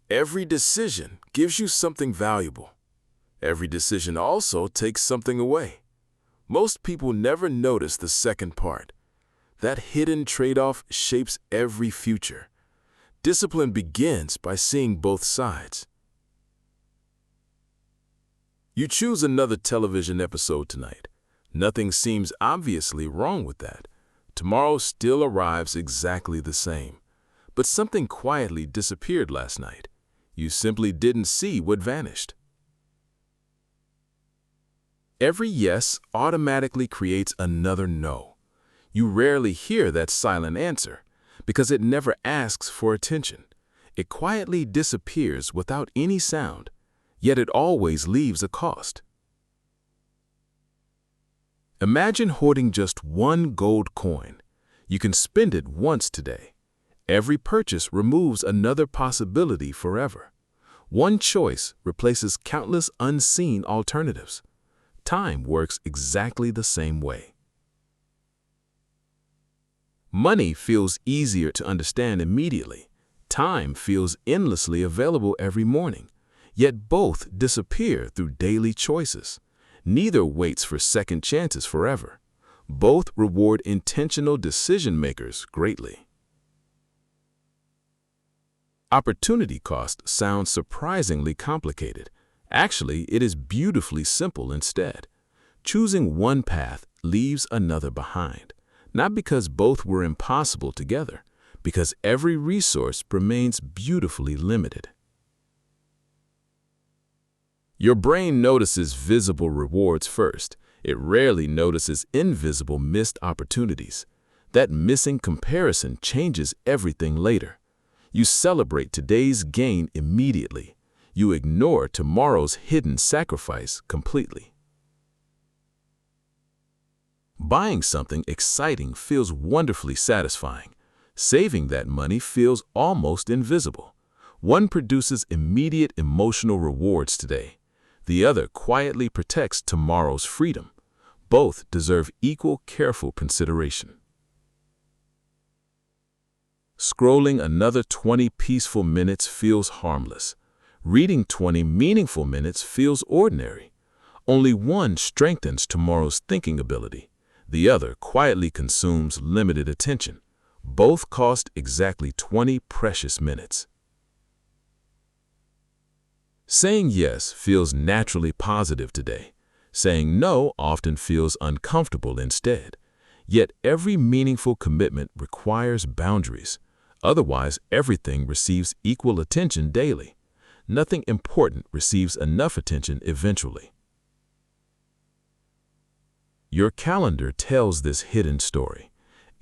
Every decision gives you something valuable. Every decision also takes something away. Most people never notice the second part. That hidden trade-off shapes every future. Discipline begins by seeing both sides. You choose another television episode tonight. Nothing seems obviously wrong with that. Tomorrow still arrives exactly the same. But something quietly disappeared last night. You simply didn't see what vanished. Every yes automatically creates another no. You rarely hear that silent answer because it never asks for attention. It quietly disappears without any sound, yet it always leaves a cost. Imagine hoarding just one gold coin. You can spend it once today. Every purchase removes another possibility forever. One choice replaces countless unseen alternatives. Time works exactly the same way. Money feels easier to understand immediately. Time feels endlessly available every morning. Yet both disappear through daily choices. Neither waits for second chances forever. Both reward intentional decision makers greatly. Opportunity cost sounds surprisingly complicated. Actually, it is beautifully simple instead. Choosing one path leaves another behind, not because both were impossible together, because every resource remains beautifully limited. Your brain notices visible rewards first. It rarely notices invisible missed opportunities. That missing comparison changes everything later. You celebrate today's gain immediately. You ignore tomorrow's hidden sacrifice completely. Buying something exciting feels wonderfully satisfying. Saving that money feels almost invisible. One produces immediate emotional rewards today. The other quietly protects tomorrow's freedom. Both deserve equal careful consideration. Scrolling another 20 peaceful minutes feels harmless. Reading 20 meaningful minutes feels ordinary. Only one strengthens tomorrow's thinking ability. The other quietly consumes limited attention. Both cost exactly 20 precious minutes. Saying yes feels naturally positive today. Saying no often feels uncomfortable instead. Yet every meaningful commitment requires boundaries. Otherwise, everything receives equal attention daily. Nothing important receives enough attention eventually. Your calendar tells this hidden story.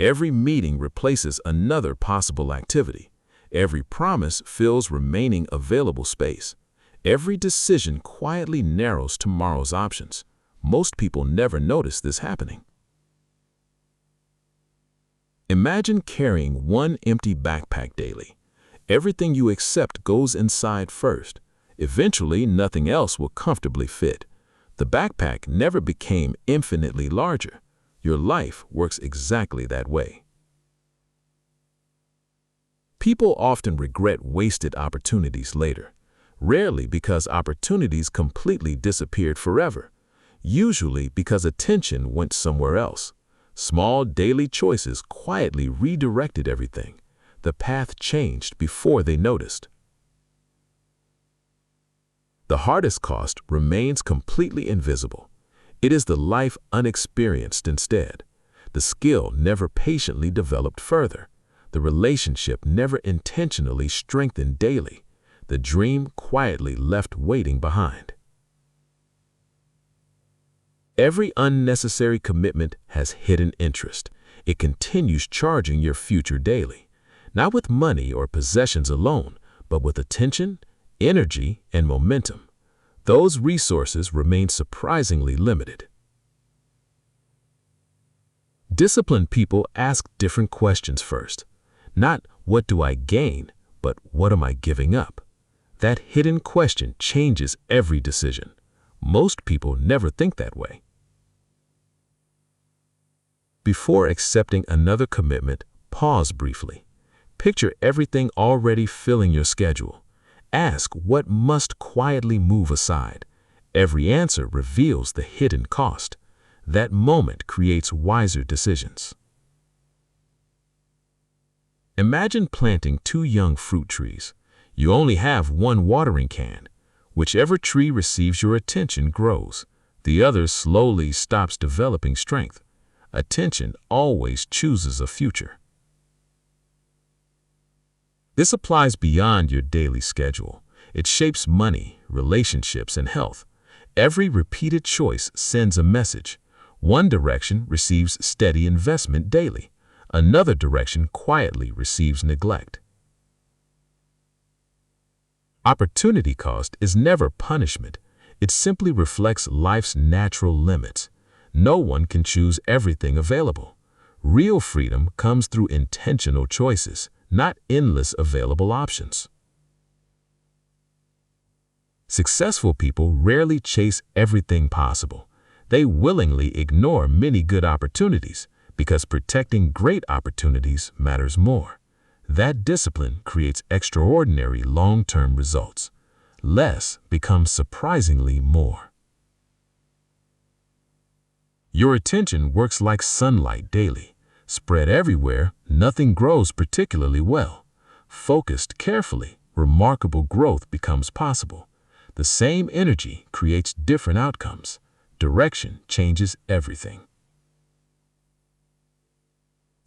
Every meeting replaces another possible activity. Every promise fills remaining available space. Every decision quietly narrows tomorrow's options. Most people never notice this happening. Imagine carrying one empty backpack daily. Everything you accept goes inside first. Eventually, nothing else will comfortably fit. The backpack never became infinitely larger. Your life works exactly that way. People often regret wasted opportunities later. Rarely because opportunities completely disappeared forever. Usually because attention went somewhere else. Small daily choices quietly redirected everything. The path changed before they noticed. The hardest cost remains completely invisible. It is the life unexperienced instead. The skill never patiently developed further. The relationship never intentionally strengthened daily. The dream quietly left waiting behind. Every unnecessary commitment has hidden interest. It continues charging your future daily, not with money or possessions alone, but with attention, energy, and momentum. Those resources remain surprisingly limited. Disciplined people ask different questions first. Not what do I gain, but what am I giving up? That hidden question changes every decision. Most people never think that way. Before accepting another commitment, pause briefly. Picture everything already filling your schedule. Ask what must quietly move aside. Every answer reveals the hidden cost. That moment creates wiser decisions. Imagine planting 2 young fruit trees. You only have 1 watering can. Whichever tree receives your attention grows. The other slowly stops developing strength. Attention always chooses a future. This applies beyond your daily schedule. It shapes money, relationships, and health. Every repeated choice sends a message. One direction receives steady investment daily. Another direction quietly receives neglect. Opportunity cost is never punishment. It simply reflects life's natural limits. No one can choose everything available. Real freedom comes through intentional choices, not endless available options. Successful people rarely chase everything possible. They willingly ignore many good opportunities because protecting great opportunities matters more. That discipline creates extraordinary long-term results. Less becomes surprisingly more. Your attention works like sunlight daily. Spread everywhere, nothing grows particularly well. Focused carefully, remarkable growth becomes possible. The same energy creates different outcomes. Direction changes everything.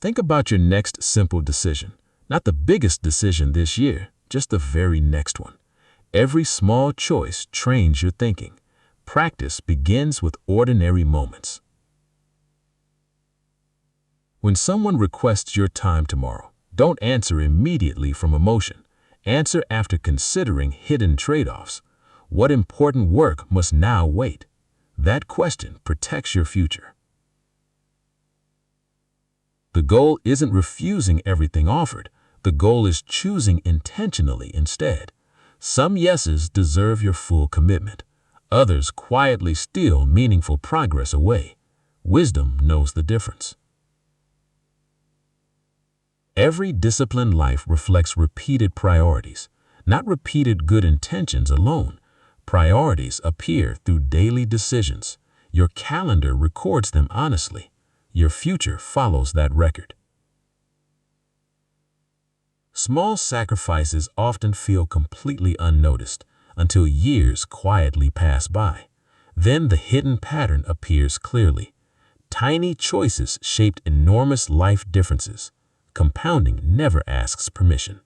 Think about your next simple decision. Not the biggest decision this year, just the very next one. Every small choice trains your thinking. Practice begins with ordinary moments. When someone requests your time tomorrow, don't answer immediately from emotion. Answer after considering hidden trade-offs. What important work must now wait? That question protects your future. The goal isn't refusing everything offered. The goal is choosing intentionally instead. Some yeses deserve your full commitment. Others quietly steal meaningful progress away. Wisdom knows the difference. Every disciplined life reflects repeated priorities, not repeated good intentions alone. Priorities appear through daily decisions. Your calendar records them honestly. Your future follows that record. Small sacrifices often feel completely unnoticed until years quietly pass by. Then the hidden pattern appears clearly. Tiny choices shaped enormous life differences. Compounding never asks permission.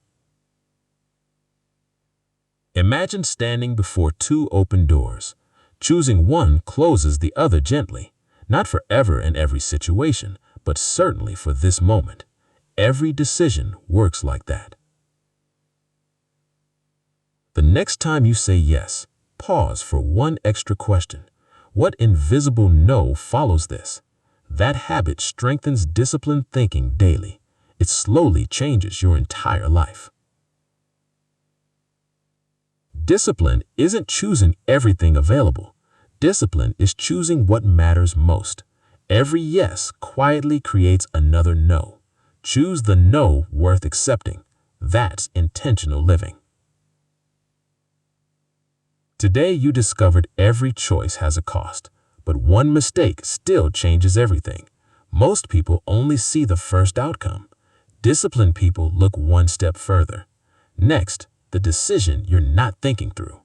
Imagine standing before 2 open doors. Choosing one closes the other gently, not forever in every situation, but certainly for this moment. Every decision works like that. The next time you say yes, pause for one extra question. What invisible no follows this? That habit strengthens disciplined thinking daily. It slowly changes your entire life. Discipline isn't choosing everything available. Discipline is choosing what matters most. Every yes quietly creates another no. Choose the no worth accepting. That's intentional living. Today you discovered every choice has a cost, but one mistake still changes everything. Most people only see the first outcome. Disciplined people look one step further. Next, the decision you're not thinking through.